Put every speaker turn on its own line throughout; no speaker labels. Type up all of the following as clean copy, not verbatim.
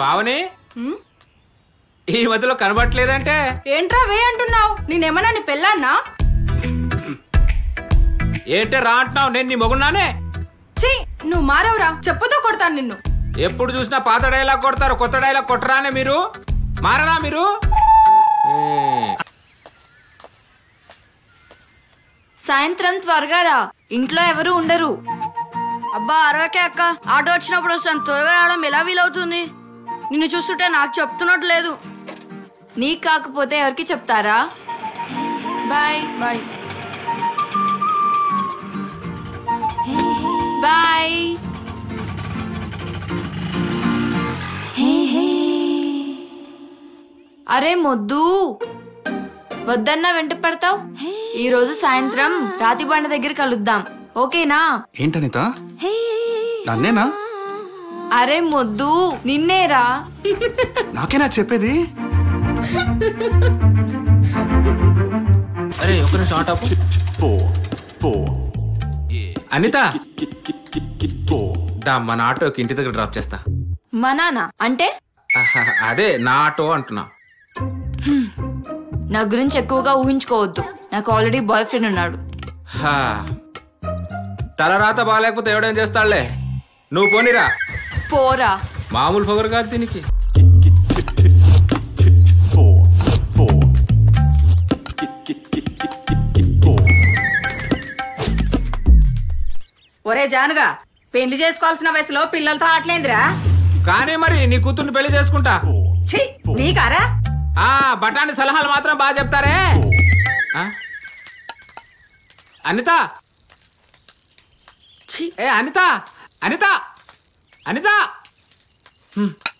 పావని ఈ మధ్యలో కనబడట్లేదంటే
ఏంట్రా వే అంటున్నావు? నేనేమన్నా నీ పెళ్ళాన్నా?
ఏంటే రా అంటున్నావు? నేను నీ మొగున్నానే.
ఛీ, నువ్వు మారవురా, చెప్పుతో కొడతాను నిన్ను.
ఎప్పుడు చూసినా పాత డైలాగ్ కొడతారు, కొత్త డైలాగ్ కొట్టరానే మీరు. మారరా మీరు.
సాయంత్రం త్వరగా రా, ఇంట్లో ఎవరు ఉండరు.
అబ్బా అరవకే అక్క, ఆటో వచ్చినప్పుడు వస్తాను. త్వరగా రావడం ఎలా వీలవుతుంది? నిన్ను చూస్తుంటే నాకు చెప్తున్నట్టు లేదు.
నీకు కాకపోతే ఎవరికి చెప్తారా? Bye
bye
bye. అరే మొద్దు, వద్దన్నా వెంట పడతావు. ఈ రోజు సాయంత్రం రాతి బండ దగ్గర కలుద్దాం, ఓకేనా?
ఏంటనిత, నన్నేనా?
అరే మొద్దు, నిన్నేరా.
నాకేనా చెప్పేది?
అరే ఒక నిమిషం ఆట అనిత, మన ఆటోకి ఇంటి దగ్గర డ్రాప్ చేస్తా.
మా నాన్న అంటే?
అదే నా ఆటో అంటున్నా.
నా గురించి ఎక్కువగా ఊహించుకోవద్దు, నాకు ఆల్రెడీ బాయ్ ఫ్రెండ్ ఉన్నాడు.
తలరాత బాగాలేకపోతే ఎవడేం చేస్తాడులే. నువ్వు పోనీరా.
పోరా.
మామూలు పొగరు కాదు దీనికి.
ఒరే జానుగా, పెళ్లి చేసుకోవాల్సిన వయసులో పిల్లలతో ఆటలేందిరా?
కానీ మరి నీ కూతుర్ని పెళ్లి చేసుకుంటా.
ఛీ, నీకారా?
బఠాని సలహాలు మాత్రం బాగా చెప్తారే. అనిత, ఏ అనిత, అనిత, అనిత,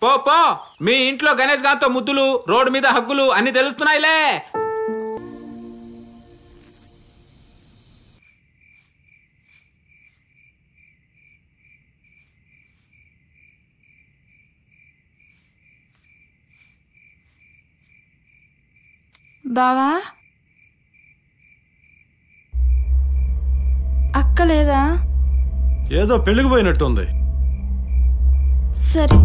పో పో. మీ ఇంట్లో గణేష్ గారితో ముద్దులు, రోడ్డు మీద హగ్గులు అన్ని తెలుస్తున్నాయిలే.
బావా, అక్క లేదా?
ఏదో పెళ్లికి పోయినట్టుంది.
సరే.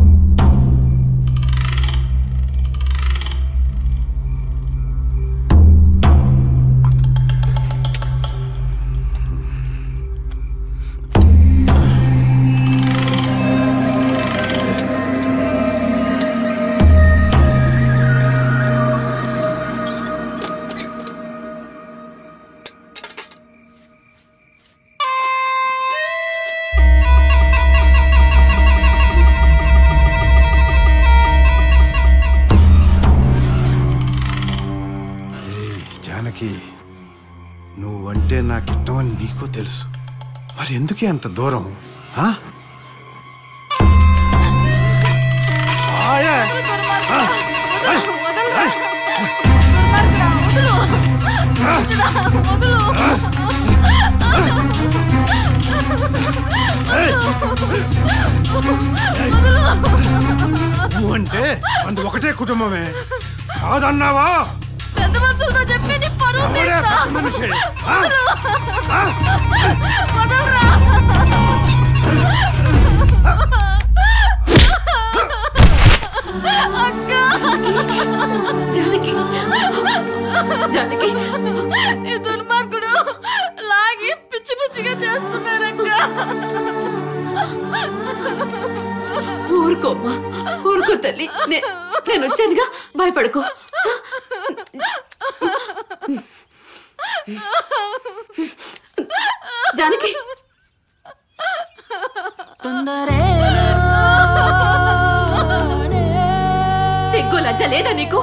నువ్వంటే నాకిష్టమని నీకు తెలుసు, మరి ఎందుకే అంత దూరం? నువ్వంటే అంత ఒకటే కుటుంబమే కాదన్నావా?
పెద్ద మనుషులతో చెప్పి నీ పరువు తీస్తా. వదలరా. అక్క,
జానకి, జానకి,
ఈ దుర్మార్గుడు లాగి పిచ్చి పిచ్చిగా చేస్తున్నారక్క.
ఊరుకోమ్మా, ఊరుకో తల్లి. నేను వచ్చానుగా, భయపడుకో. జానకి, సిగ్గు లజ్జ లేదా నీకు?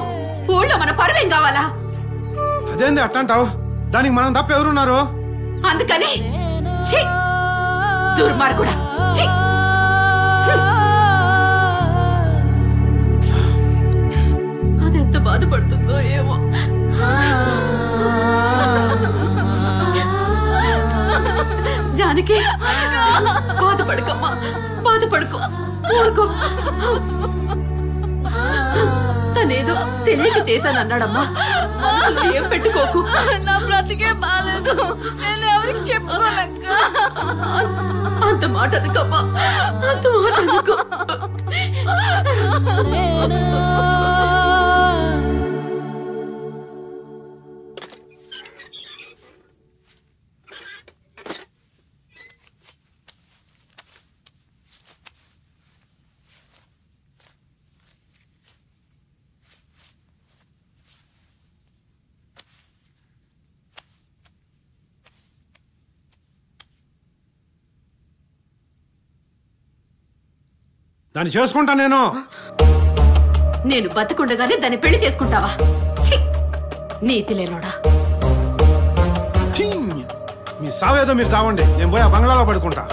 ఊళ్ళో మన పరువేం కావాలా?
అదేంది అట్టంటావు? దానికి మనం తప్ప ఎవరున్నారు?
అందుకని దుర్మార్గుడా, అదెంత బాధపడుతుందో ఏమో. జానకి, బాధపడకమ్మా, బాధపడుకో, ఊరుకో. తనే
ఏదో తెలియక చేశాను అన్నాడమ్మా. మనసులో ఏం పెట్టుకోకు.
నా బ్రతికే బాలేదు, నేను ఎవరికి చెప్పుకోనక్క.
అంత మాట అనుకోమ్మా, అంత మాట అనుకో.
దాన్ని చేసుకుంటా నేను.
నేను బతుకుండగానే దాన్ని పెళ్లి చేసుకుంటావా? నీతి లేనోడా.
మీ సావేదో మీరు చావండి, నేను పోయి ఆ బంగ్లాలో పడుకుంటా.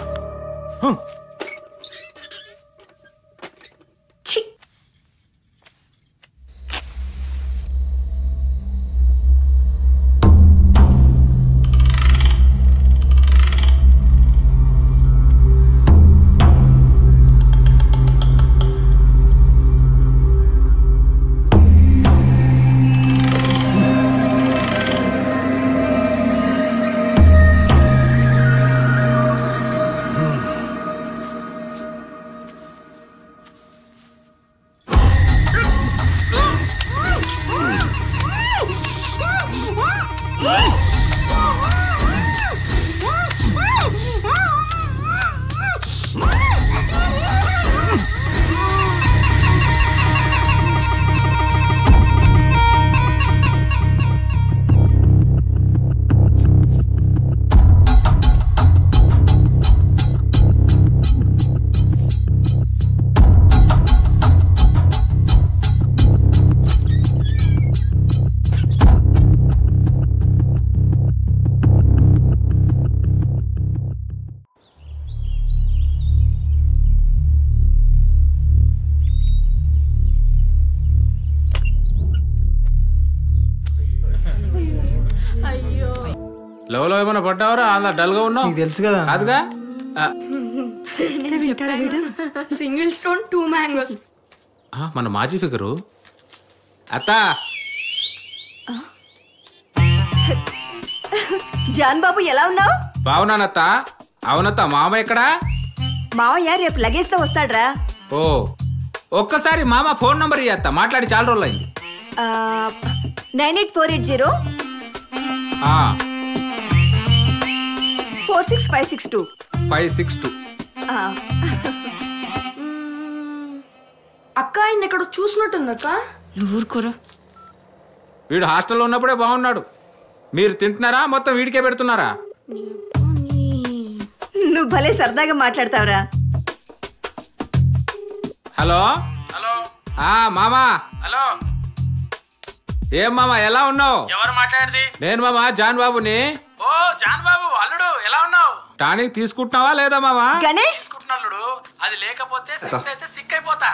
లెవెల్లో ఏమైనా పడ్డావరా? అలా డల్ గా ఉన్నావు.
తెలుసు కదా.
కాదుగా
సింగిల్ స్టోన్ 2 మ్యాంగోస్.
మన మాజీ ఫిగరు అత్త.
జాన్ బాబు ఎలా ఉన్నావు?
బావునానత్త. అవునత్త, మామ ఎక్కడా?
మావయ్య రేపు లగేజ్ తో వస్తాడ్రా.
ఓ, ఒక్కసారి మామ ఫోన్ నంబర్ ఇయ్యత్త, మాట్లాడి చాలా రోజులు అయింది.
98480 46562
562.
అక్క ఆయన ఎక్కడ చూసినట్టుంది అక్క.
నువ్వు ఊరుకోరా.
వీడు హాస్టల్లో ఉన్నప్పుడే బాగున్నాడు. మీరు తింటున్నారా? మొత్తం వీడికే పెడుతున్నారా?
నువ్వు భలే సరదాగా మాట్లాడతావురా.
Hello hello. మామా. హలో. ఏం మామా, ఎలా ఉన్నావు?
ఎవరు మాట్లాడేది?
నేను మామా జాన్ బాబుని.
ఓ జాన్ బాబు, అల్లుడు ఎలా ఉన్నావు?
టానిక్ తీసుకుంటున్నావా లేదా మామా?
గణేష్
తీసుకుంటున్నాడు. అది లేకపోతే సిక్స్ అయితే సిక్ అయిపోతా.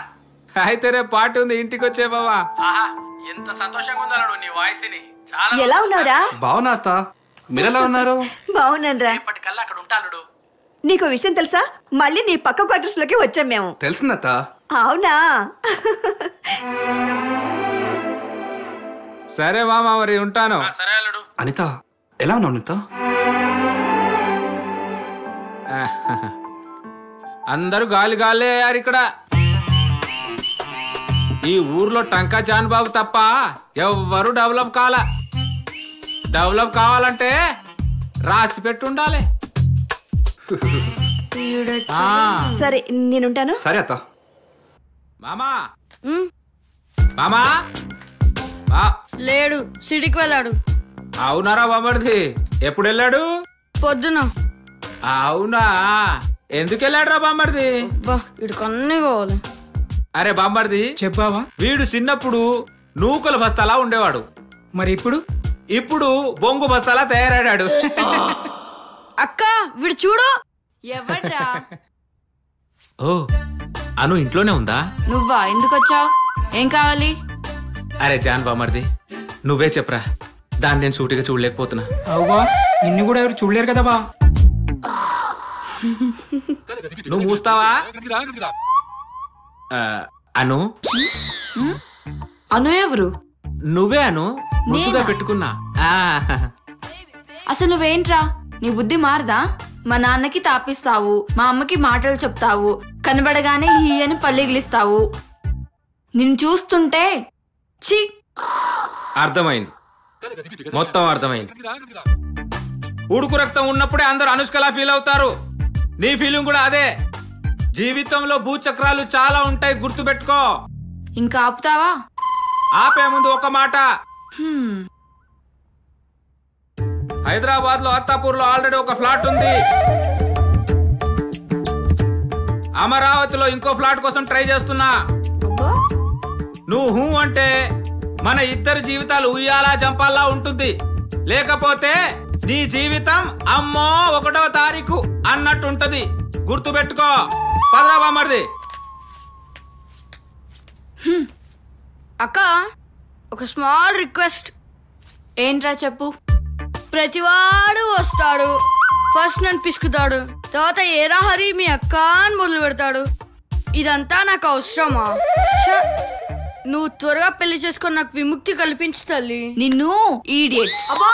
అయితే రేపు పార్టీ ఉంది, ఇంటికి వచ్చే బావా.
ఆహా, ఎంత సంతోషంగా ఉంది అల్లుడు నీ వాయిస్ ని. చాలా
ఎలా ఉన్నావురా?
బావునా అత్త, మీరెలా ఉన్నారు?
బాగున్నానురా.
ఇప్పటికల్లా అక్కడ ఉంటాడు.
నీకు విషయం తెలుసా? మళ్ళీ నీ పక్క క్వార్టర్స్ లోకి వచ్చాం మేము.
తెలిసిందత్త.
అవునా?
సరే మామా, మరి ఉంటాను.
సరే అల్లుడు.
అనిత ఎలా ఉన్నావు అనిత?
అందరూ గాలి గాలే అయ్యారు ఇక్కడ. ఈ ఊర్లో టంకా జాన్ బాబు తప్ప ఎవ్వరు డెవలప్ కావాలా. డెవలప్ కావాలంటే రాసి పెట్టి ఉండాలి.
సరే నేనుంటాను.
సరే అత్త.
మామా మామా.
లేడు, సిటీకి వెళ్ళాడు.
అవునారా బామ్మడిది? ఎప్పుడు వెళ్ళాడు?
పొద్దున.
అవునా, ఎందుకు వెళ్ళాడు రా బామ్మడిది?
ఇటు కన్నీ కావాలి.
అరే బామ్మడిది
చెప్పావా?
వీడు చిన్నప్పుడు నూకల బస్తాలా ఉండేవాడు.
మరి ఇప్పుడు?
ఇప్పుడు బొంగు బస్తాలా తయారాడాడు.
అక్క వీడు చూడు.
ఎవడ్రా?
ఓ, అను ఇంట్లోనే ఉందా?
నువ్వా? ఎందుకు వచ్చావు? ఏం కావాలి?
అరే జాన్ బామ్మడిది, నువ్వే చెప్పరా. దాన్ని నేను సూటిగా చూడలేకపోతున్నా.
అవుబా, నిన్ను కూడా ఎవరు చూడలేరు కదా బా.
నువ్వు మూస్తావా? అను
అను ఎవరు?
నువ్వే అను, ముద్దుగా పెట్టుకున్నా.
అసలు నువ్వేంట్రా? నీ బుద్ధి మారదా? మా నాన్నకి తాపిస్తావు, మా అమ్మకి మాటలు చెప్తావు, కనబడగానే హీ అని పల్లిగిలిస్తావు. నిన్ను చూస్తుంటే ఛీ.
అర్థమైంది, మొత్తం అర్థమైంది. ఉడుకు రక్తం ఉన్నప్పుడే అందరూ అనుష్కలా ఫీల్ అవుతారు. నీ ఫీలింగ్ కూడా అదే. జీవితంలో భూచక్రాలు చాలా ఉంటాయి, గుర్తుపెట్టుకో.
ఇంకా ఆపుతావా?
ఆపే ముందు ఒక మాట. హైదరాబాద్ లో అత్తాపూర్ లో ఆల్రెడీ ఒక ఫ్లాట్ ఉంది. అమరావతిలో ఇంకో ఫ్లాట్ కోసం ట్రై చేస్తున్నా. నువ్వు అంటే మన ఇద్దరు జీవితాలు ఉయ్యాలా జంపాలా ఉంటుంది. లేకపోతే నీ జీవితం అమ్మో 1వ తారీఖు అన్నట్టు ఉంటది. గుర్తుపెట్టుకో. పదరా బామ్మర్ది.
అక్క, ఒక స్మాల్ రిక్వెస్ట్.
ఏంట్రా చెప్పు.
ప్రతివాడు వస్తాడు, ఫస్ట్ నన్ను పిసుకుతాడు, తర్వాత ఏరా హరి మీ అక్క అని మొదలు పెడతాడు. ఇదంతా నాకు అవసరమా? నువ్వు త్వరగా పెళ్లి చేసుకొని నాకు విముక్తి కల్పించు తల్లి.
నిన్ను ఈడియట్.
అబ్బా